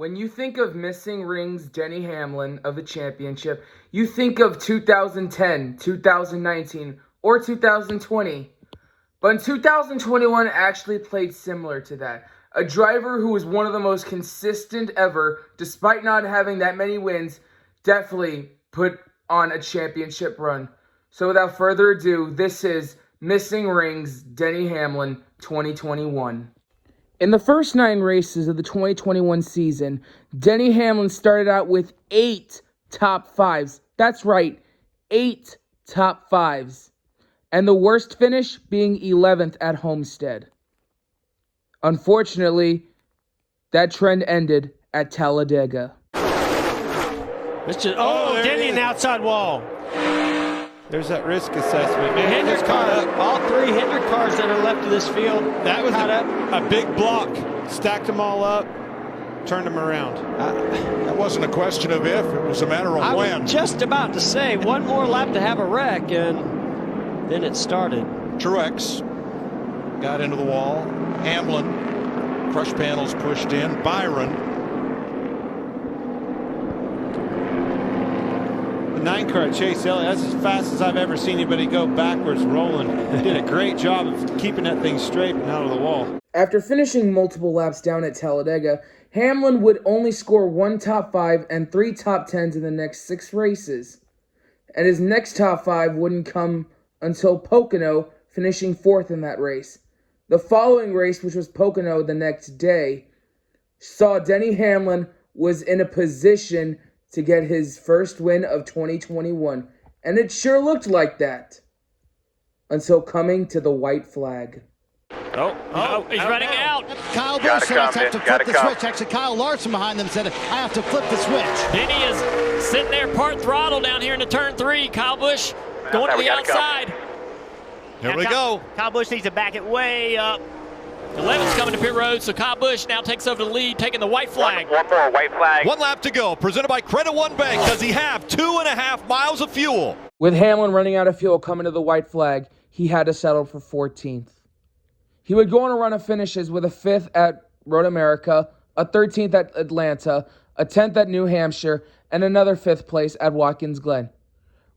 When you think of missing rings, Denny Hamlin of the championship, you think of 2010, 2019, or 2020. But in 2021, actually played similar to that. A driver who was one of the most consistent ever, despite not having that many wins, definitely put on a championship run. So without further ado, this is Missing Rings, Denny Hamlin, 2021. In the first 9 races of the 2021 season, Denny Hamlin started out with 8 top 5s. That's right, 8 top 5s. And the worst finish being 11th at Homestead. Unfortunately, that trend ended at Talladega. Denny in the outside wall. There's that risk assessment. Man, Hendrick caught up. All 3 Hendrick cars that are left of this field. That was a big block. Stacked them all up, turned them around. That wasn't a question of if, it was a matter of when. I was just about to say, one more lap to have a wreck, and then it started. Truex got into the wall. Hamlin, crush panels pushed in. Byron. The 9 car, Chase Elliott, that's as fast as I've ever seen anybody go backwards rolling. Did a great job of keeping that thing straight and out of the wall. After finishing multiple laps down at Talladega, Hamlin would only score 1 top 5 and 3 top 10s in the next 6 races. And his next top 5 wouldn't come until Pocono, finishing 4th in that race. The following race, which was Pocono the next day, saw Denny Hamlin was in a position to get his first win of 2021. And it sure looked like that. Until coming to the white flag. He's running out. Kyle Busch said I have to flip the switch. Actually, Kyle Larson behind them said I have to flip the switch. Denny is sitting there part throttle down here into turn 3. Kyle Busch going to the outside. Here we go. Kyle Busch needs to back it way up. 11's coming to pit road, so Kyle Busch now takes over the lead, taking the white flag. One more white flag. 1 lap to go, presented by Credit One Bank. Does he have 2.5 miles of fuel? With Hamlin running out of fuel coming to the white flag, he had to settle for 14th. He would go on a run of finishes with a 5th at Road America, a 13th at Atlanta, a 10th at New Hampshire, and another 5th place at Watkins Glen.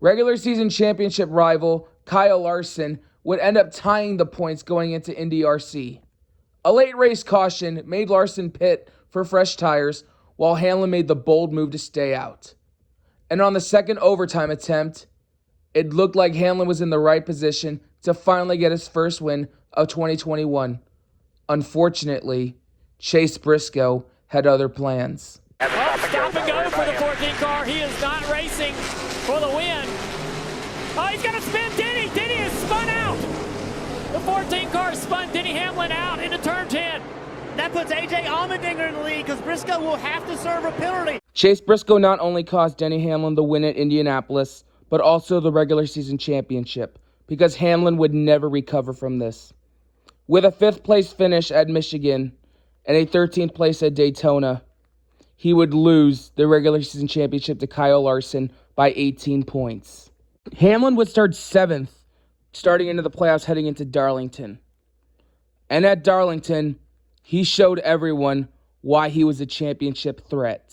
Regular season championship rival Kyle Larson would end up tying the points going into Indy RC. A late race caution made Larson pit for fresh tires, while Hamlin made the bold move to stay out. And on the second overtime attempt, it looked like Hamlin was in the right position to finally get his first win of 2021. Unfortunately, Chase Briscoe had other plans. Stop and go for the 14 car. He is not racing for the win. Oh, he's going to spin Denny. Denny is spun out. The 14 car spun Denny Hamlin out into turn 10. That puts A.J. Allmendinger in the lead because Briscoe will have to serve a penalty. Chase Briscoe not only cost Denny Hamlin the win at Indianapolis, but also the regular season championship, because Hamlin would never recover from this. With a 5th place finish at Michigan and a 13th place at Daytona, he would lose the regular season championship to Kyle Larson by 18 points. Hamlin would start 7th, starting into the playoffs heading into Darlington. And at Darlington, he showed everyone why he was a championship threat.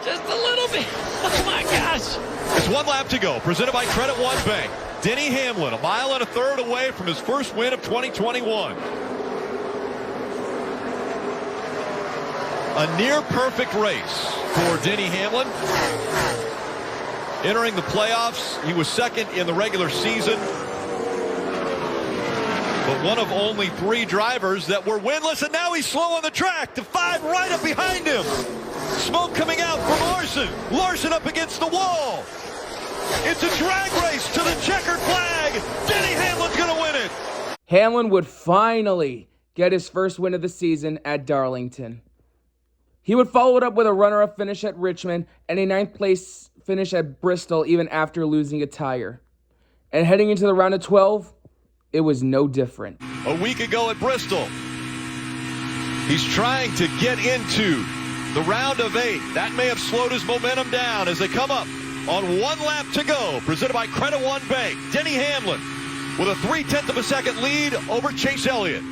Just a little bit. Oh my gosh. It's 1 lap to go, presented by Credit One Bank. Denny Hamlin, 1.3 miles away from his first win of 2021. A near-perfect race for Denny Hamlin. Entering the playoffs, he was 2nd in the regular season, but one of only 3 drivers that were winless, and now he's slow on the track. The 5 right up behind him. Smoke coming out from Larson. Larson up against the wall. It's a drag race to the checkered flag. Denny Hamlin's going to win it. Hamlin would finally get his first win of the season at Darlington. He would follow it up with a runner-up finish at Richmond and a 9th place finish at Bristol even after losing a tire. And heading into the round of 12, it was no different. A week ago at Bristol, he's trying to get into the round of 8. That may have slowed his momentum down as they come up on 1 lap to go, presented by Credit One Bank. Denny Hamlin with a 0.3 of a second lead over Chase Elliott.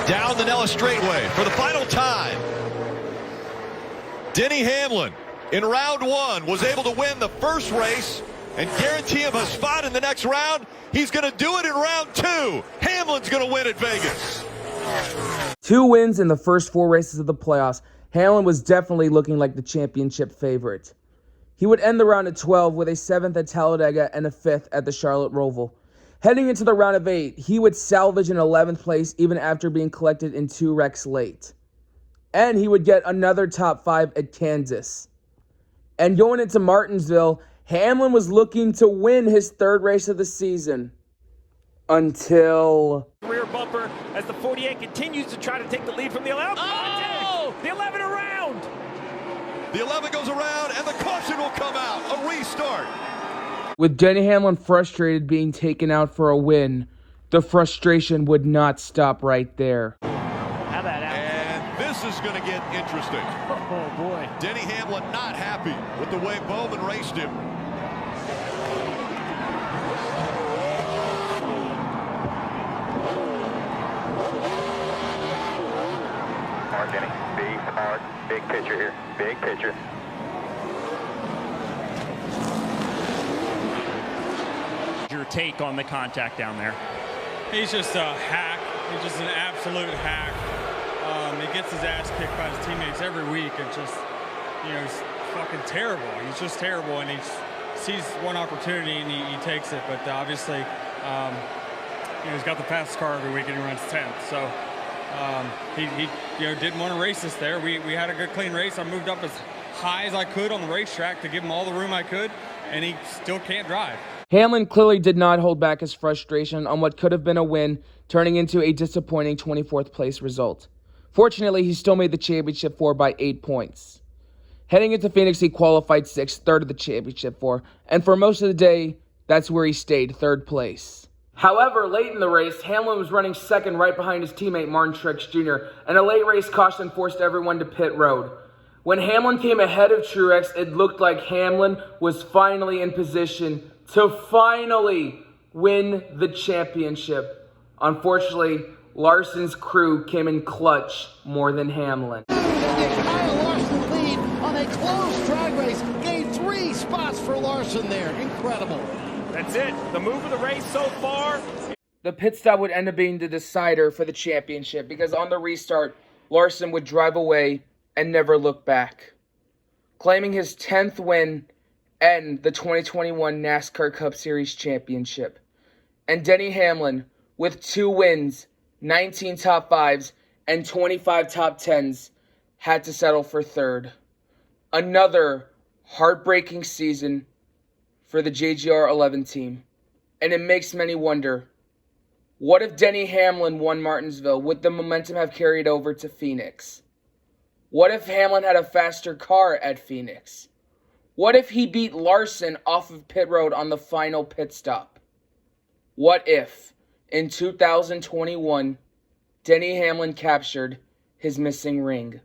down the Nellis straightaway for the final time. Denny Hamlin in round one was able to win the first race and guarantee him a spot in the next round. He's going to do it in round two. Hamlin's going to win at Vegas. 2 wins in the first 4 races of the playoffs. Hamlin was definitely looking like the championship favorite. He would end the round at 12 with a 7th at Talladega and a 5th at the Charlotte Roval. Heading into the round of 8, he would salvage an 11th place even after being collected in 2 wrecks late. And he would get another top 5 at Kansas. And going into Martinsville, Hamlin was looking to win his 3rd race of the season. Until... rear bumper as the 48 continues to try to take the lead from the 11. Oh! The 11 around! The 11 goes around, and the caution will come out. A restart. With Denny Hamlin frustrated being taken out for a win, the frustration would not stop right there. How about that? And this is going to get interesting. Oh, boy. Denny Hamlin not happy with the way Bowman raced him. Hard, Denny. Big, hard, big picture here. Big picture. Your take on the contact down there? He's just a hack. He's just an absolute hack. He gets his ass kicked by his teammates every week. And just, he's fucking terrible. He's just terrible, and he sees one opportunity and he takes it. But obviously, he's got the fastest car every week and he runs 10th. So he didn't want to race us there. We had a good clean race. I moved up as high as I could on the racetrack to give him all the room I could, and he still can't drive. Hamlin clearly did not hold back his frustration on what could have been a win, turning into a disappointing 24th place result. Fortunately, he still made the championship 4 by 8 points. Heading into Phoenix, he qualified 6th, 3rd of the championship 4, and for most of the day, that's where he stayed, 3rd place. However, late in the race, Hamlin was running 2nd right behind his teammate Martin Truex Jr., and a late race caution forced everyone to pit road. When Hamlin came ahead of Truex, it looked like Hamlin was finally in position to finally win the championship. Unfortunately, Larson's crew came in clutch more than Hamlin. Kyle Larson lead on a close drag race. Gained 3 spots for Larson there. Incredible. That's it. The move of the race so far. The pit stop would end up being the decider for the championship because on the restart, Larson would drive away and never look back, claiming his 10th win and the 2021 NASCAR Cup Series championship. And Denny Hamlin, with 2 wins, 19 top 5s, and 25 top 10s, had to settle for 3rd. Another heartbreaking season for the JGR 11 team. And it makes many wonder, what if Denny Hamlin won Martinsville? Would the momentum have carried over to Phoenix? What if Hamlin had a faster car at Phoenix? What if he beat Larson off of pit road on the final pit stop? What if, in 2021, Denny Hamlin captured his missing ring?